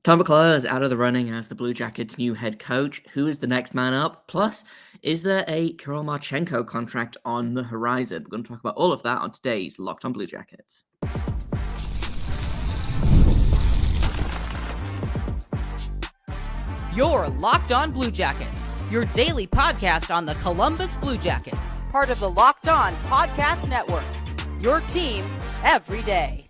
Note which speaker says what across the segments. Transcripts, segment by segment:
Speaker 1: Todd McLellan is out of the running as the Blue Jackets' new head coach. Who is the next man up? Plus, is there a Kirill Marchenko contract on the horizon? We're going to talk about all of that on today's Locked on Blue Jackets.
Speaker 2: You're Locked on Blue Jackets, your daily podcast on the Columbus Blue Jackets, part of the Locked on Podcast Network, your team every day.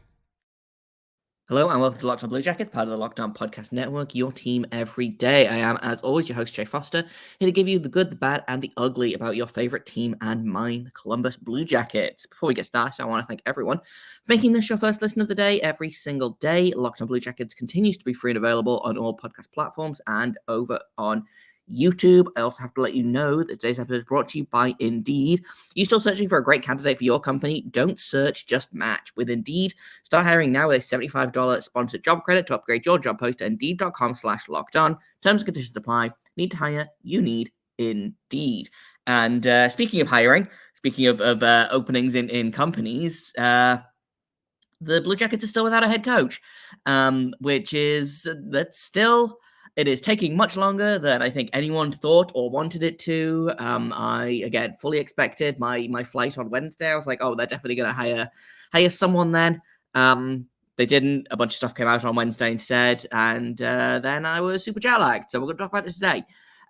Speaker 1: Hello and welcome to Locked on Blue Jackets, part of the Locked on Podcast Network, your team every day. I am, as always, your host, Jay Foster, here to give you the good, the bad, and the ugly about your favorite team and mine, the Columbus Blue Jackets. Before we get started, I want to thank everyone for making this your first listen of the day every single day. Locked on Blue Jackets continues to be free and available on all podcast platforms and over on YouTube. I also have to let you know that today's episode is brought to you by Indeed. You're still searching for a great candidate for your company? Don't search, just match. With Indeed, start hiring now with a $75 sponsored job credit to upgrade your job post at Indeed.com/locked-on. Terms and conditions apply. Need to hire? You need Indeed. And speaking of hiring, speaking of openings in companies, the Blue Jackets are still without a head coach, which is it is taking much longer than I think anyone thought or wanted it to. I, again, fully expected my flight on Wednesday. I was like, oh, they're definitely going to hire someone then. They didn't. A bunch of stuff came out on Wednesday instead, and then I was super jet-lagged. So we're going to talk about it today.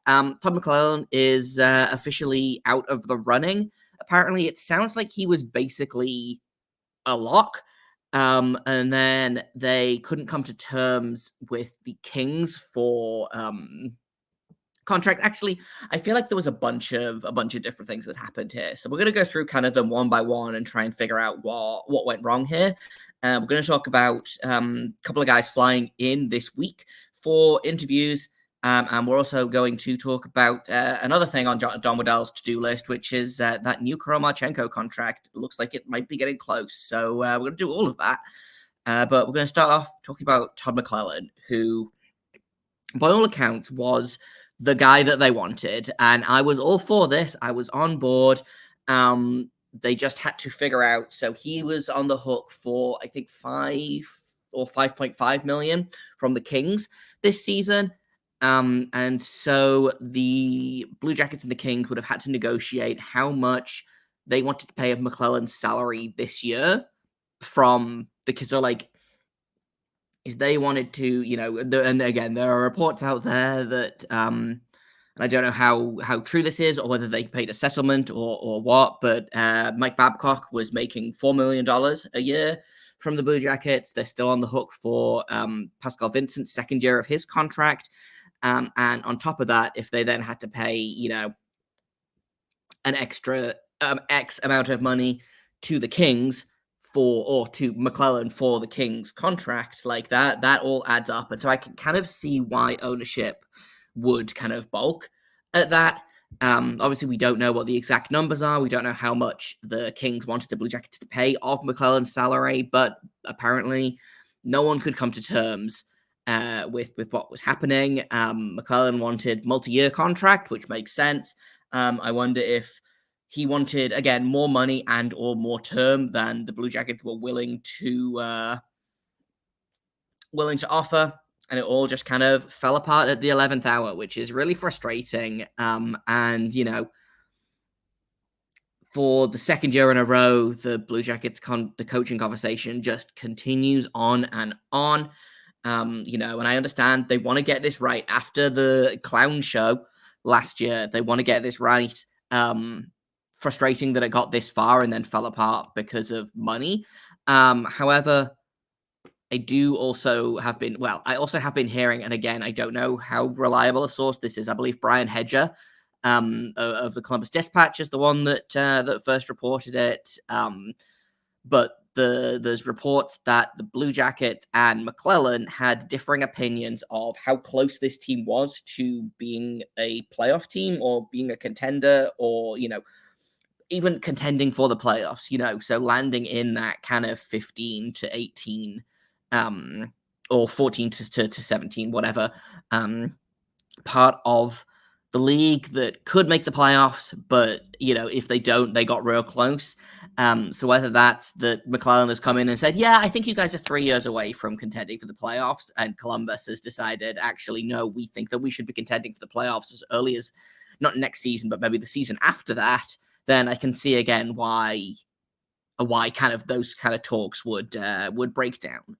Speaker 1: Todd McLellan is officially out of the running. Apparently, it sounds like he was basically a lock. And then they couldn't come to terms with the Kings for contract. Actually, I feel like there was a bunch of different things that happened here. So we're going to go through kind of them one by one and try and figure out what went wrong here. We're going to talk about a couple of guys flying in this week for interviews. And we're also going to talk about another thing on Don Waddell's to-do list, which is that new Kirill Marchenko contract. It looks like it might be getting close. So we're going to do all of that. But we're going to start off talking about Todd McLellan, who, by all accounts, was the guy that they wanted. And I was all for this. I was on board. They just had to figure out. So he was on the hook for, I think, 5.5 million from the Kings this season. And so the Blue Jackets and the Kings would have had to negotiate how much they wanted to pay of McLellan's salary this year from the, so like, if they wanted to, and again, there are reports out there that, and I don't know how true this is or whether they paid a settlement or what, but Mike Babcock was making $4 million a year from the Blue Jackets. They're still on the hook for Pascal Vincent's second year of his contract. And on top of that, if they then had to pay, an extra X amount of money to the Kings or to McLellan for the Kings contract, like that all adds up. And so I can kind of see why ownership would kind of balk at that. Obviously, we don't know what the exact numbers are. We don't know how much the Kings wanted the Blue Jackets to pay of McLellan's salary, but apparently no one could come to terms with what was happening. McLellan wanted multi-year contract, which makes sense. I wonder if he wanted, again, more money and or more term than the Blue Jackets were willing to offer. And it all just kind of fell apart at the 11th hour, which is really frustrating. And, for the second year in a row, the Blue Jackets the coaching conversation just continues on and on. And I understand they want to get this right after the clown show last year. They want to get this right. Frustrating that it got this far and then fell apart because of money. However, I also have been hearing, and again, I don't know how reliable a source this is. I believe Brian Hedger of the Columbus Dispatch is the one that first reported it. But there's reports that the Blue Jackets and McLellan had differing opinions of how close this team was to being a playoff team or being a contender or, even contending for the playoffs, so landing in that kind of 15 to 18 or 14 to 17, whatever, part of the league that could make the playoffs, but, if they don't, they got real close. So whether that's that McLellan has come in and said, yeah, I think you guys are 3 years away from contending for the playoffs, and Columbus has decided, actually, no, we think that we should be contending for the playoffs as early as, not next season, but maybe the season after that, then I can see again why kind of those kind of talks would break down.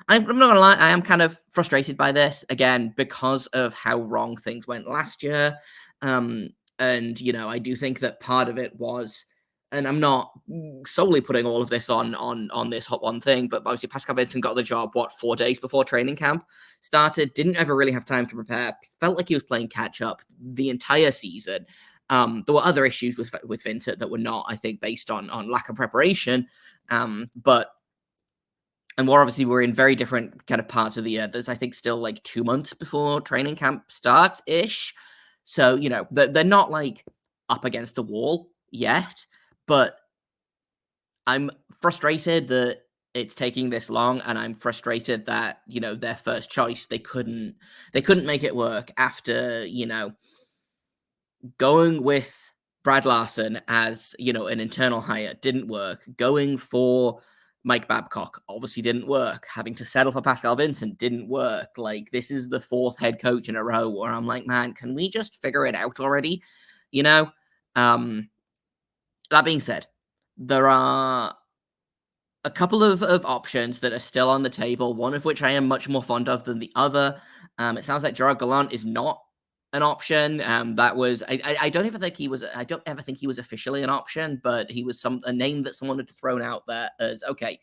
Speaker 1: I'm not gonna lie, I am kind of frustrated by this again because of how wrong things went last year. And I do think that part of it was, and I'm not solely putting all of this on this hot one thing, but obviously Pascal Vincent got the job 4 days before training camp started, didn't ever really have time to prepare, felt like he was playing catch up the entire season. There were other issues with Vincent that were not, I think, based on lack of preparation, but. And we're in very different kind of parts of the year. There's, I think, still like 2 months before training camp starts-ish. So, they're not like up against the wall yet, but I'm frustrated that it's taking this long, and I'm frustrated that, their first choice, they couldn't make it work after, going with Brad Larson as, an internal hire didn't work. Going for Mike Babcock obviously didn't work. Having to settle for Pascal Vincent didn't work. Like, this is the 4th head coach in a row where I'm like, man, can we just figure it out already? That being said, there are a couple of options that are still on the table, one of which I am much more fond of than the other. It sounds like Gerard Gallant is not an option. That was I don't ever think he was officially an option, but he was a name that someone had thrown out there as, okay,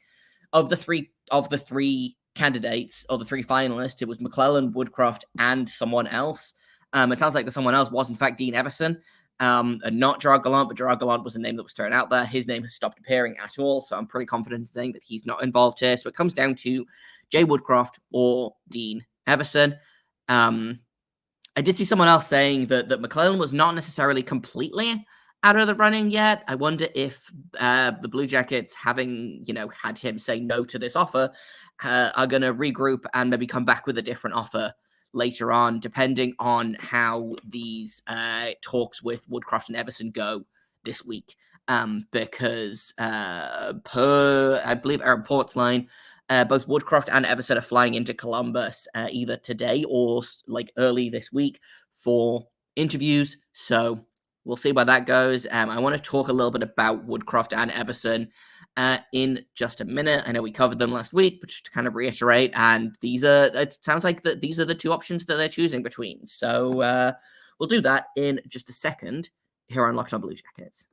Speaker 1: of the three candidates or the 3 finalists, it was McLellan, Woodcroft, and someone else. It sounds like the someone else was in fact Dean Evason. And not Gerard Gallant, but Gerard Gallant was a name that was thrown out there. His name has stopped appearing at all, so I'm pretty confident in saying that he's not involved here. So it comes down to Jay Woodcroft or Dean Evason. I did see someone else saying that McLellan was not necessarily completely out of the running yet. I wonder if the Blue Jackets, having had him say no to this offer, are going to regroup and maybe come back with a different offer later on, depending on how these talks with Woodcroft and Evason go this week. Because per, I believe, Aaron Portsline, both Woodcroft and Evason are flying into Columbus either today or like early this week for interviews. So we'll see where that goes. I want to talk a little bit about Woodcroft and Evason in just a minute. I know we covered them last week, but just to kind of reiterate, and it sounds like that these are the 2 options that they're choosing between. So we'll do that in just a second here on Locked On Blue Jackets.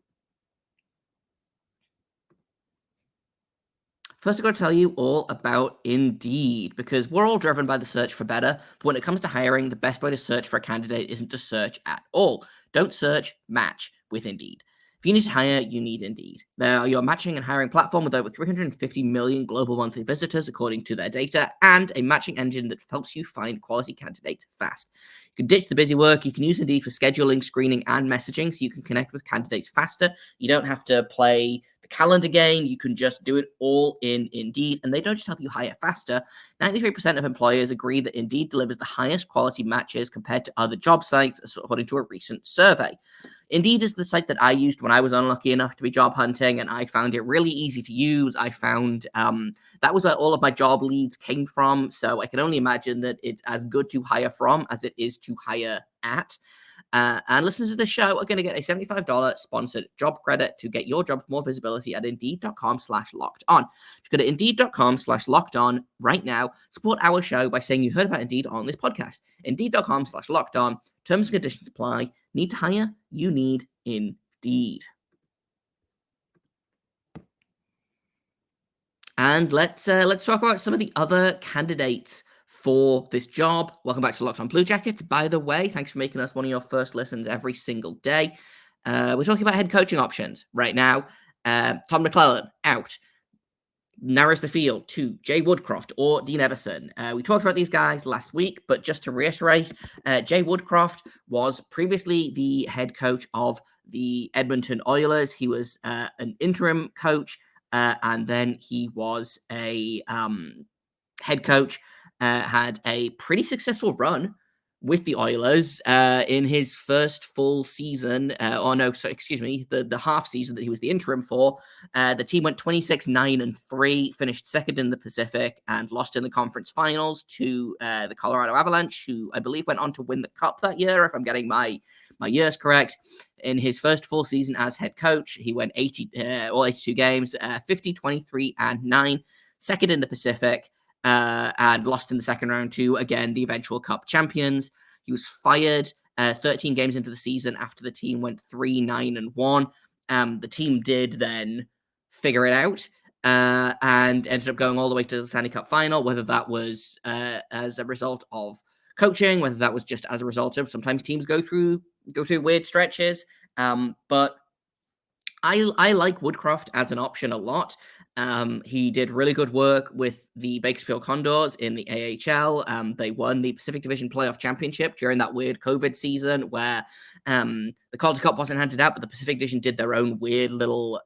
Speaker 1: First, I've got to tell you all about Indeed, because we're all driven by the search for better. But when it comes to hiring, the best way to search for a candidate isn't to search at all. Don't search, match with Indeed. If you need to hire, you need Indeed. They are your matching and hiring platform with over 350 million global monthly visitors, according to their data, and a matching engine that helps you find quality candidates fast. You can ditch the busy work. You can use Indeed for scheduling, screening, and messaging so you can connect with candidates faster. You don't have to play the calendar game. You can just do it all in Indeed, and they don't just help you hire faster. 93% of employers agree that Indeed delivers the highest quality matches compared to other job sites, according to a recent survey. Indeed is the site that I used when I was unlucky enough to be job hunting, and I found it really easy to use. I found that was where all of my job leads came from, so I can only imagine that it's as good to hire from as it is to hire at. And listeners of the show are going to get a $75 sponsored job credit to get your job more visibility at Indeed.com/locked-on. Just go to Indeed.com/locked-on right now. Support our show by saying you heard about Indeed on this podcast. Indeed.com/locked-on. Terms and conditions apply. Need to hire? You need Indeed. And let's talk about some of the other candidates for this job. Welcome back to Locked On Blue Jackets. By the way, thanks for making us one of your first listens every single day. We're talking about head coaching options right now. Todd McLellan out. Narrows the field to Jay Woodcroft or Dean Evason. We talked about these guys last week, but just to reiterate, Jay Woodcroft was previously the head coach of the Edmonton Oilers. He was an interim coach, and then he was a head coach. Had a pretty successful run with the Oilers in his first full season, the half season that he was the interim for. The team went 26-9-3, finished second in the Pacific, and lost in the conference finals to the Colorado Avalanche, who I believe went on to win the Cup that year, if I'm getting my years correct. In his first full season as head coach, he went 82 games, 50-23-9, second in the Pacific. And lost in the second round to, again, the eventual Cup champions. He was fired 13 games into the season after the team went 3-9-1. The team did then figure it out and ended up going all the way to the Stanley Cup final, whether that was as a result of coaching, whether that was just as a result of sometimes teams go through weird stretches. But I like Woodcroft as an option a lot. He did really good work with the Bakersfield Condors in the AHL. They won the Pacific Division Playoff Championship during that weird COVID season where the Calder Cup wasn't handed out, but the Pacific Division did their own weird little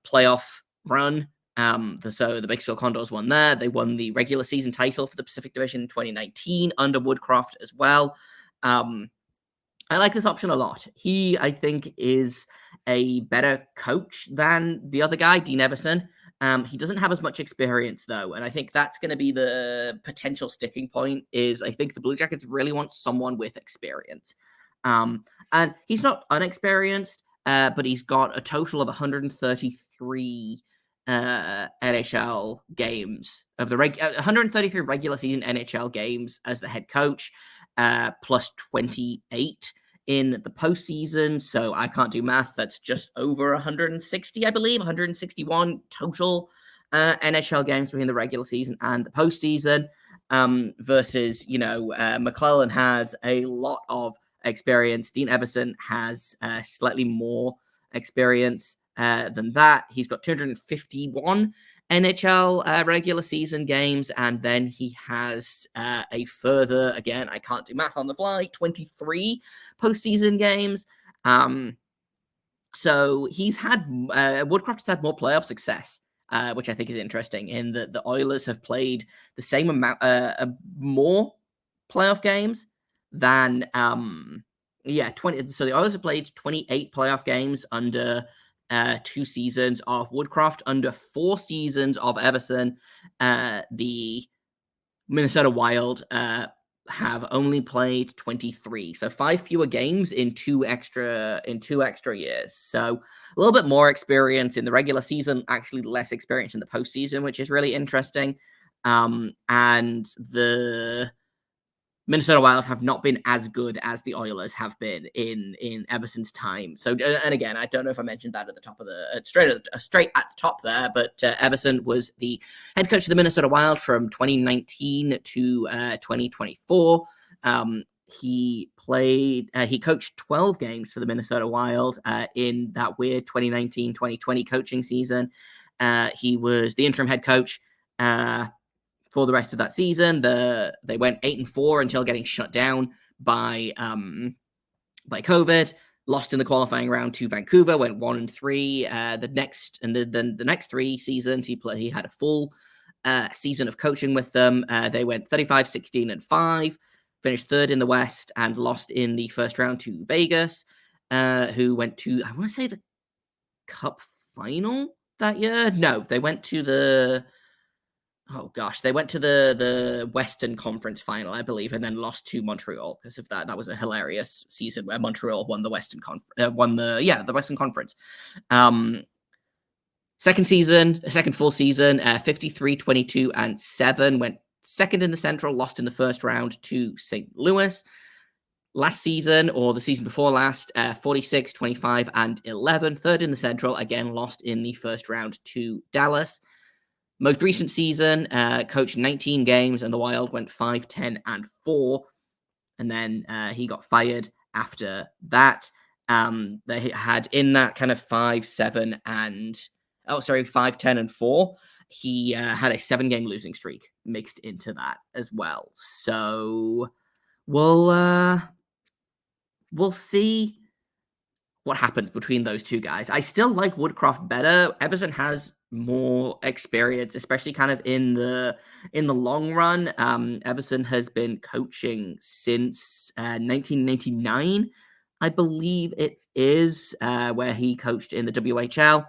Speaker 1: playoff run. So the Bakersfield Condors won there. They won the regular season title for the Pacific Division in 2019 under Woodcroft as well. I like this option a lot. He, I think, is a better coach than the other guy, Dean Evason. He doesn't have as much experience, though, and I think that's going to be the potential sticking point, is I think the Blue Jackets really want someone with experience. And he's not unexperienced, but he's got a total of 133 NHL games, of the 133 regular season NHL games as the head coach. Plus 28 in the postseason. So I can't do math. That's just over 160, I believe, 161 total NHL games between the regular season and the postseason. Versus, McLellan has a lot of experience. Dean Evason has slightly more experience than that. He's got 251 NHL regular season games, and then he has a further, again, I can't do math on the fly, 23 postseason games. So he's had, Woodcroft has had more playoff success, which I think is interesting, in that the Oilers have played the same amount, more playoff games than, 20. So the Oilers have played 28 playoff games under 2 seasons of Woodcroft, under 4 seasons of Evason. The Minnesota Wild have only played 23, so 5 fewer games in 2 extra years. So a little bit more experience in the regular season, actually less experience in the postseason, which is really interesting. And the Minnesota Wild have not been as good as the Oilers have been in Everson's time. So, and again, I don't know if I mentioned that at the top of the straight at the top there, but Everson was the head coach of the Minnesota Wild from 2019 to 2024. He coached 12 games for the Minnesota Wild in that weird 2019-2020 coaching season. He was the interim head coach for the rest of that season. They went 8-4 until getting shut down by COVID. Lost in the qualifying round to Vancouver. Went 1-3. The next 3 seasons he had a full season of coaching with them. They went 35-16-5. Finished 3rd in the West and lost in the first round to Vegas, who went to, I want to say, the Cup final that year. No, they went to the Western Conference final, I believe, and then lost to Montreal because of that. That was a hilarious season where Montreal won the Western the Western Conference. Second full season, 53-22-7, went second in the Central, lost in the first round to St. Louis. Last season, or the season before last, 46-25-11, third in the Central, again lost in the first round to Dallas. Most recent season, coached 19 games, and the Wild went 5-10-4, and then he got fired after that. They had in that kind of 5-10-4. He had a 7-game losing streak mixed into that as well. So we'll see what happens between those two guys. I still like Woodcroft better. Everson has more experience, especially kind of in the long run. Evason has been coaching since 1999, I believe it is, where he coached in the WHL.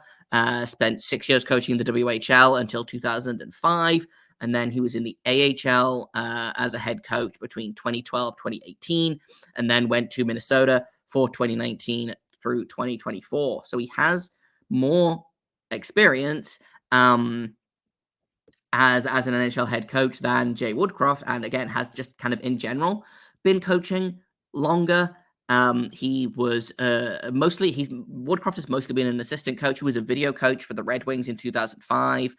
Speaker 1: Spent 6 years coaching in the WHL until 2005, and then he was in the AHL as a head coach between 2012 2018, and then went to Minnesota for 2019 through 2024. So he has more experience as an NHL head coach than Jay Woodcroft, and again has just kind of in general been coaching longer. He was Woodcroft has mostly been an assistant coach. He was a video coach for the Red Wings in 2005,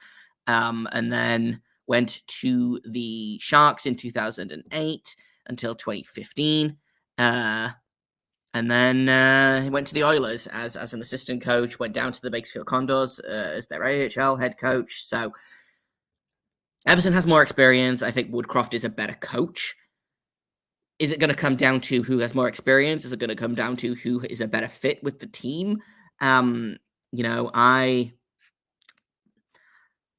Speaker 1: and then went to the Sharks in 2008 until 2015. And then he went to the Oilers as an assistant coach, went down to the Bakersfield Condors as their AHL head coach. So Evason has more experience. I think Woodcroft is a better coach. Is it going to come down to who has more experience? Is it going to come down to who is a better fit with the team? I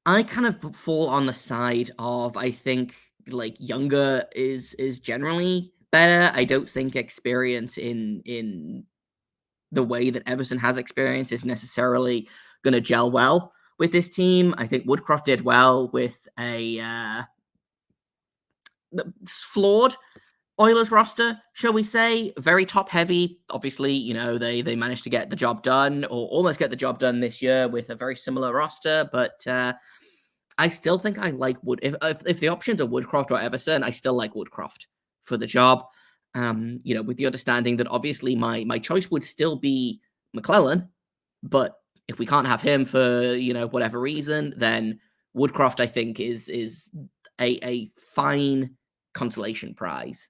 Speaker 1: kind of fall on the side of, I think, like, younger is generally better. I don't think experience in the way that Evason has experience is necessarily going to gel well with this team. I think Woodcroft did well with a flawed Oilers roster, shall we say, very top heavy. Obviously, they managed to get the job done, or almost get the job done this year with a very similar roster, but I still think I like if the options are Woodcroft or Evason, I still like Woodcroft for the job. With the understanding that obviously my choice would still be McLellan, but if we can't have him for whatever reason, then Woodcroft I think is a fine consolation prize.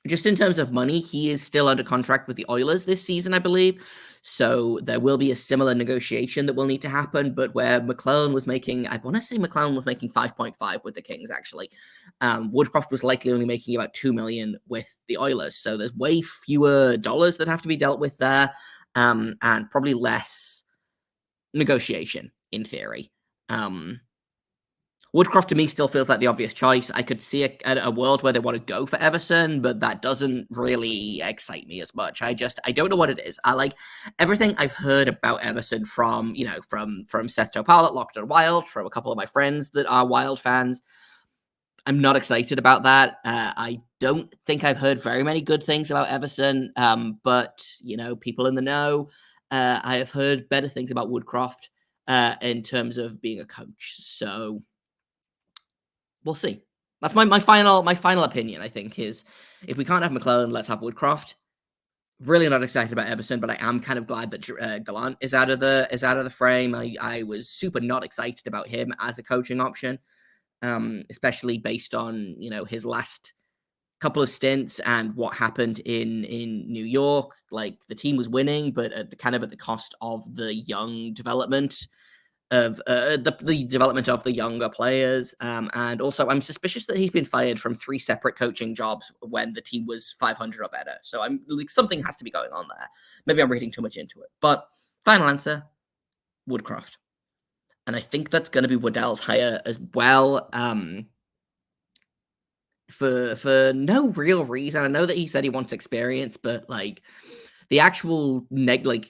Speaker 1: Just in terms of money, he is still under contract with the Oilers this season, I believe. So there will be a similar negotiation that will need to happen, but where McLellan was making, I want to say McLellan was making 5.5 with the Kings, actually. Woodcroft was likely only making about $2 million with the Oilers. So there's way fewer dollars that have to be dealt with there, and probably less negotiation in theory. Woodcroft to me still feels like the obvious choice. I could see a world where they want to go for Evason, but that doesn't really excite me as much. I don't know what it is. I like everything I've heard about Evason from Seth Topal at Locked on Wild, from a couple of my friends that are Wild fans. I'm not excited about that. I don't think I've heard very many good things about Evason, but people in the know, I have heard better things about Woodcroft in terms of being a coach. So we'll see. That's my final opinion, I think, is if we can't have McLellan, let's have Woodcroft. Really not excited about Evason, but I am kind of glad that Gallant is out of the frame. I was super not excited about him as a coaching option, especially based on his last couple of stints and what happened in New York. Like, the team was winning, but at the cost of the young development of the development of the younger players. And also, I'm suspicious that he's been fired from 3 separate coaching jobs when the team was 500 or better. So I'm like, something has to be going on there. Maybe I'm reading too much into it. But final answer, Woodcroft. And I think that's going to be Waddell's hire as well. For no real reason. I know that he said he wants experience, but like, the actual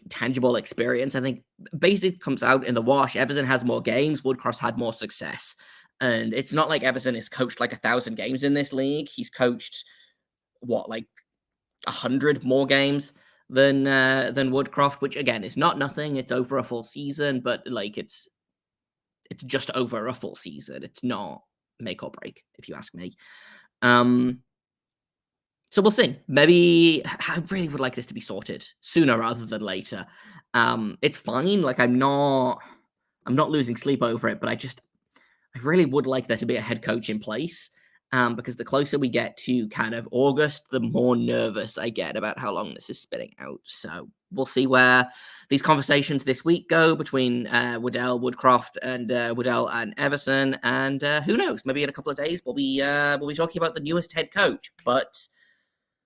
Speaker 1: tangible experience, I think, basically comes out in the wash. Evason has more games. Woodcroft's had more success. And it's not like Evason has coached 1,000 games in this league. He's coached, 100 more games than Woodcroft, which, again, is not nothing. It's over a full season, but it's just over a full season. It's not make or break, if you ask me. So we'll see. Maybe I really would like this to be sorted sooner rather than later. It's fine. Like, I'm not losing sleep over it, but I really would like there to be a head coach in place. Because the closer we get to kind of August, the more nervous I get about how long this is spinning out. So we'll see where these conversations this week go between Waddell, Woodcroft, and Waddell and Evason. And who knows? Maybe in a couple of days we'll be talking about the newest head coach. But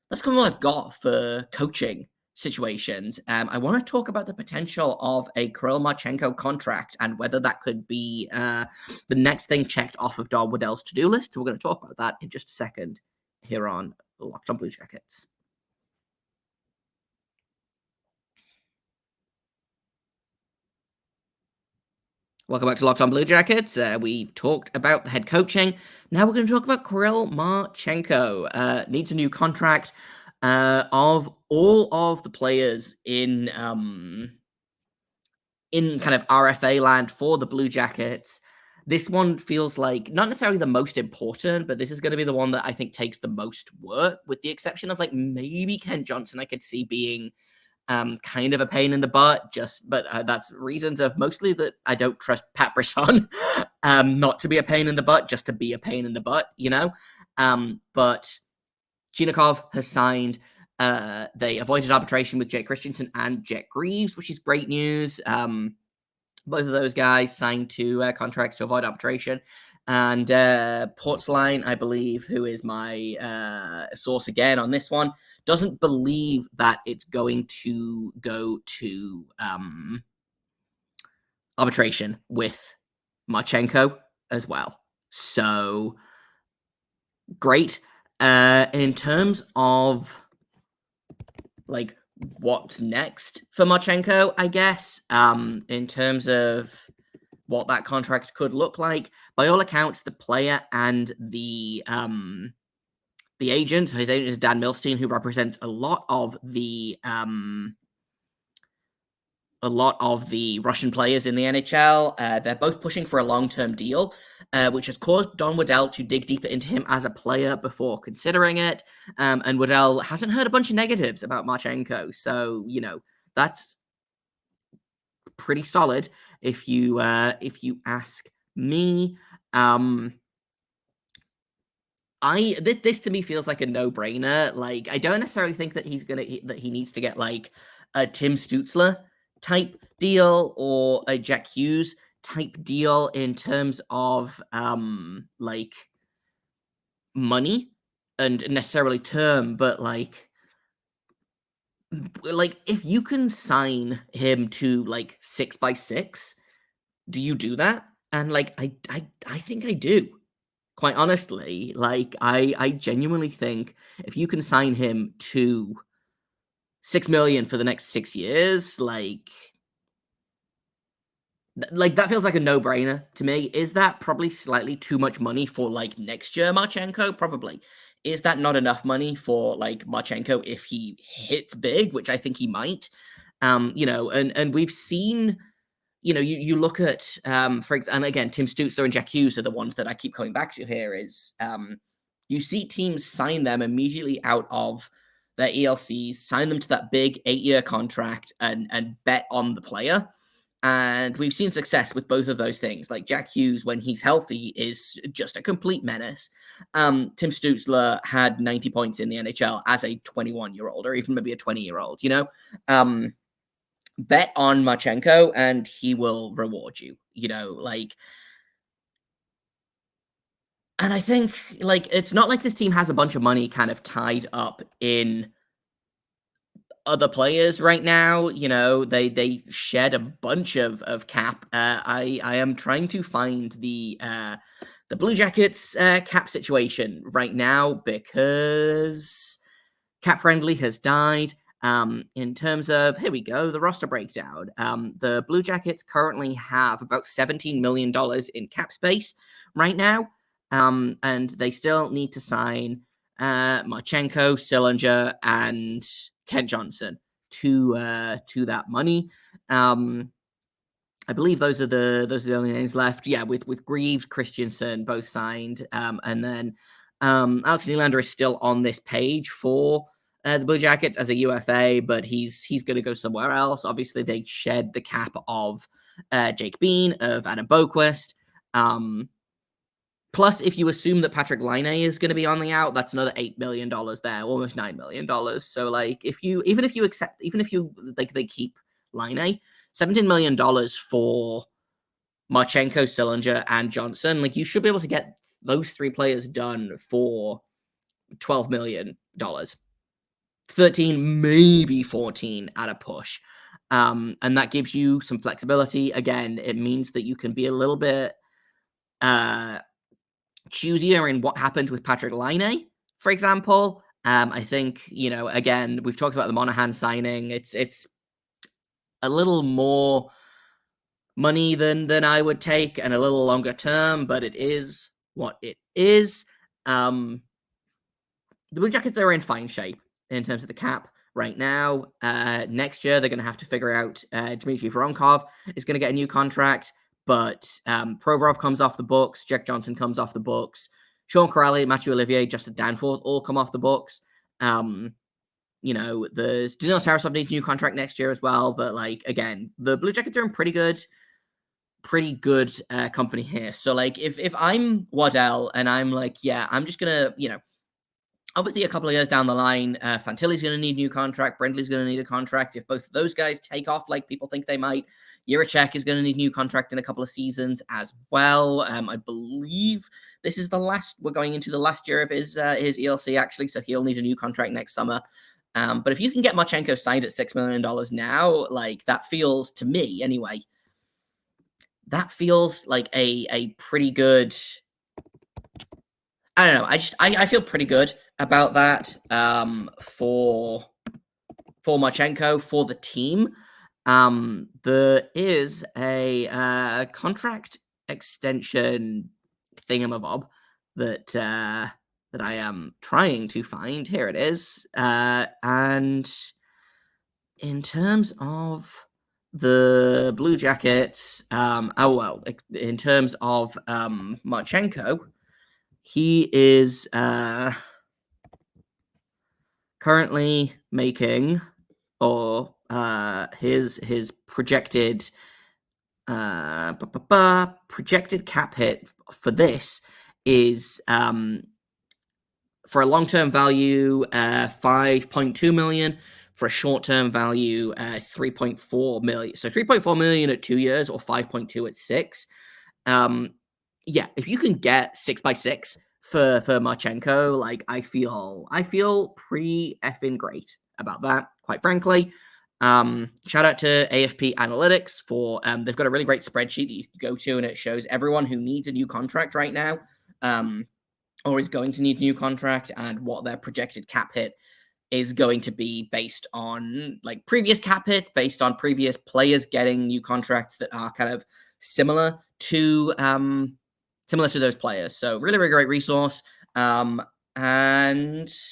Speaker 1: that's kind of what I've got for coaching situations, I want to talk about the potential of a Kirill Marchenko contract and whether that could be the next thing checked off of Don Waddell's to-do list. So we're going to talk about that in just a second here on Locked on Blue Jackets. Welcome back to Locked on Blue Jackets. We've talked about the head coaching. Now we're going to talk about Kirill Marchenko. Needs a new contract. Of all of the players in kind of RFA land for the Blue Jackets, this one feels like not necessarily the most important, but this is going to be the one that I think takes the most work, with the exception of like maybe Kent Johnson. I could see being kind of a pain in the butt, but that's reasons of mostly that I don't trust Pat Brisson, not to be a pain in the butt, just to be a pain in the butt, you know. But Chinikov has signed. They avoided arbitration with Jake Christensen and Jet Greaves, which is great news. Both of those guys signed to contracts to avoid arbitration. And Portsline, I believe, who is my source again on this one, doesn't believe that it's going to go to arbitration with Marchenko as well. So, great. In terms of, like, what's next for Marchenko, I guess, in terms of what that contract could look like, by all accounts, the player and the agent, his agent is Dan Milstein, who represents a lot of the Russian players in the NHL. They're both pushing for a long-term deal, which has caused Don Waddell to dig deeper into him as a player before considering it. And Waddell hasn't heard a bunch of negatives about Marchenko, so that's pretty solid if you ask me. This to me feels like a no-brainer. Like, I don't necessarily think that he needs to get like a Tim Stutzler type deal or a Jack Hughes type deal in terms of like money and necessarily term, but like if you can sign him to like 6x6, do you do that? And like I think I do. Quite honestly, like I genuinely think if you can sign him to $6 million for the next 6 years, like that feels like a no-brainer to me. Is that probably slightly too much money for like next year Marchenko? Probably. Is that not enough money for like Marchenko if he hits big, which I think he might? And we've seen, you look at for example, and again, Tim Stutzler and Jack Hughes are the ones that I keep coming back to here. Is you see teams sign them immediately out of their ELCs, sign them to that big 8-year contract, and bet on the player. And we've seen success with both of those things. Like Jack Hughes, when he's healthy, is just a complete menace. Tim Stutzler had 90 points in the NHL as a 21-year-old, or even maybe a 20-year-old, bet on Marchenko and he will reward you, and I think, like, it's not like this team has a bunch of money kind of tied up in other players right now. They shed a bunch of cap. I am trying to find the Blue Jackets cap situation right now because Cap Friendly has died. In terms of, here we go, the roster breakdown. The Blue Jackets currently have about $17 million in cap space right now. And they still need to sign Marchenko, Sillinger, and Kent Johnson to that money. I believe those are the only names left. Yeah, with Greaves, Christensen both signed, and then Alex Nylander is still on this page for the Blue Jackets as a UFA, but he's going to go somewhere else. Obviously, they shed the cap of Jake Bean, of Adam Boquist. Plus, if you assume that Patrick Laine is going to be on the out, that's another $8 million there, almost $9 million. So, like, even if you they keep Laine, $17 million for Marchenko, Sillinger, and Johnson, like, you should be able to get those three players done for $12 million. 13, maybe 14 at a push. And that gives you some flexibility. Again, it means that you can be a little bit choosier in what happens with Patrick Laine, for example. I think, again, we've talked about the Monahan signing. It's a little more money than I would take and a little longer term, but it is what it is. The Blue Jackets are in fine shape in terms of the cap right now. Next year, they're going to have to figure out Dmitry Voronkov is going to get a new contract, but Provorov comes off the books, Jack Johnson comes off the books, Sean Corrali, Matthew Olivier, Justin Danforth all come off the books. There's Daniil Tarasov needs a new contract next year as well, but again, the Blue Jackets are in pretty good company here. So if I'm Waddell and I'm I'm just gonna, obviously a couple of years down the line, Fantilli's going to need a new contract, Brindley's going to need a contract. If both of those guys take off like people think they might, Jiricek is going to need a new contract in a couple of seasons as well. I believe this is we're going into the last year of his ELC actually, so he'll need a new contract next summer. But if you can get Marchenko signed at $6 million now, that feels, to me anyway, that feels like a pretty good, I don't know. I feel pretty good about that for Marchenko, for the team. There is a contract extension thingamabob that I am trying to find. Here it is. And in terms of the Blue Jackets, in terms of Marchenko, he is currently making, or his projected projected cap hit for this is for a long-term value 5.2 million, for a short-term value 3.4 million. So 3.4 million at 2 years, or 5.2 at 6. If you can get 6x6 for Marchenko, I feel pretty effing great about that, quite frankly. Shout out to AFP Analytics for they've got a really great spreadsheet that you can go to, and it shows everyone who needs a new contract right now, or is going to need a new contract, and what their projected cap hit is going to be based on previous cap hits, based on previous players getting new contracts that are kind of similar to those players. So really, really great resource. And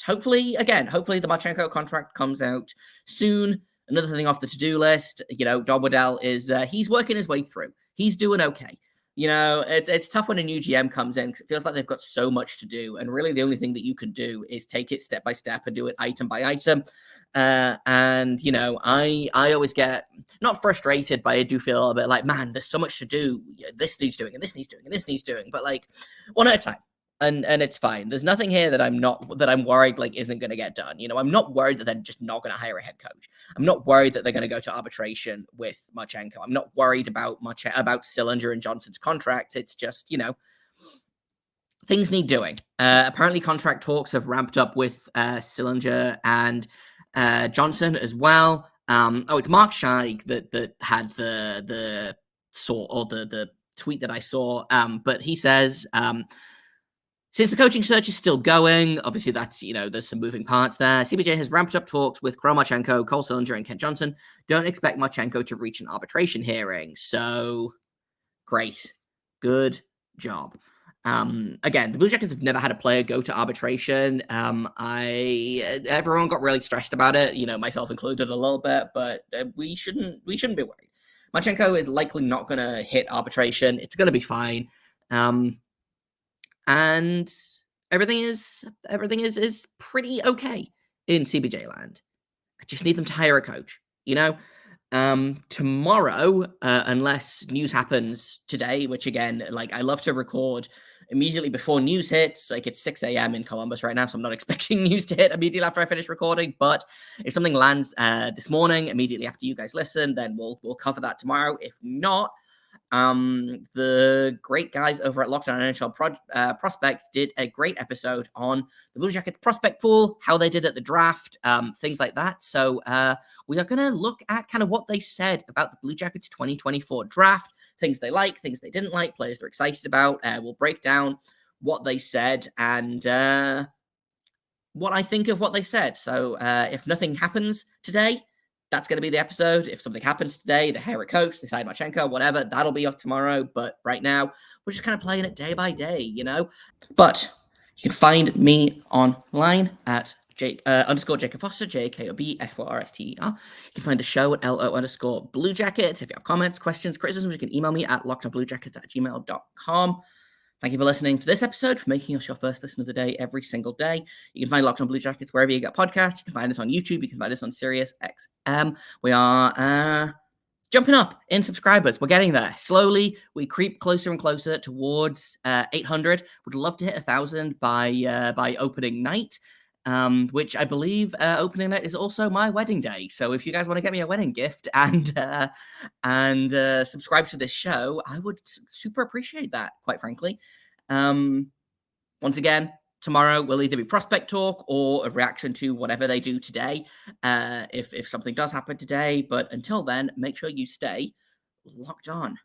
Speaker 1: hopefully the Marchenko contract comes out soon. Another thing off the to-do list, Don Waddell is he's working his way through. He's doing okay. It's tough when a new GM comes in, because it feels like they've got so much to do, and really the only thing that you can do is take it step by step and do it item by item. I always get not frustrated, but I do feel a little bit man, there's so much to do. This needs doing, and this needs doing, and this needs doing, but one at a time. And it's fine. There's nothing here that I'm worried isn't going to get done. I'm not worried that they're just not going to hire a head coach. I'm not worried that they're going to go to arbitration with Marchenko. I'm not worried about Sillinger and Johnson's contracts. It's just, things need doing. Apparently contract talks have ramped up with Sillinger and Johnson as well. It's Mark Scheig that had the tweet that I saw. But he says, since the coaching search is still going, obviously that's, there's some moving parts there. CBJ has ramped up talks with Kirill Marchenko, Cole Sillinger, and Kent Johnson. Don't expect Marchenko to reach an arbitration hearing. So, great. Good job. Again, the Blue Jackets have never had a player go to arbitration. Everyone got really stressed about it, myself included a little bit, but we shouldn't be worried. Marchenko is likely not going to hit arbitration. It's going to be fine. And everything is pretty okay in CBJ land. I just need them to hire a coach, tomorrow, unless news happens today, which again, I love to record immediately before news hits. It's 6 a.m. in Columbus right now, so I'm not expecting news to hit immediately after I finish recording. But if something lands this morning, immediately after you guys listen, then we'll cover that tomorrow. If not, The great guys over at Locked On NHL Prospect did a great episode on the Blue Jackets prospect pool, how they did at the draft, things like that. So we are going to look at kind of what they said about the Blue Jackets 2024 draft, things they like, things they didn't like, players they're excited about. We'll break down what they said and what I think of what they said. So if nothing happens today, that's going to be the episode. If something happens today, they hire a coach, they sign Marchenko, whatever, that'll be up tomorrow. But right now, we're just kind of playing it day by day, you know? But you can find me online at _ Jacob Foster, JKOBFORSTER. You can find the show at LO _ Blue Jackets. If you have comments, questions, criticisms, you can email me at lockedonbluejackets@gmail.com. Thank you for listening to this episode, for making us your first listen of the day every single day. You can find Locked On Blue Jackets wherever you get podcasts. You can find us on YouTube. You can find us on Sirius XM. We are jumping up in subscribers. We're getting there. Slowly, we creep closer and closer towards 800. Would love to hit 1,000 by opening night, which I believe opening night is also my wedding day. So if you guys want to get me a wedding gift and subscribe to this show, I would super appreciate that, quite frankly. Once again, tomorrow will either be prospect talk or a reaction to whatever they do today, if something does happen today. But until then, make sure you stay locked on.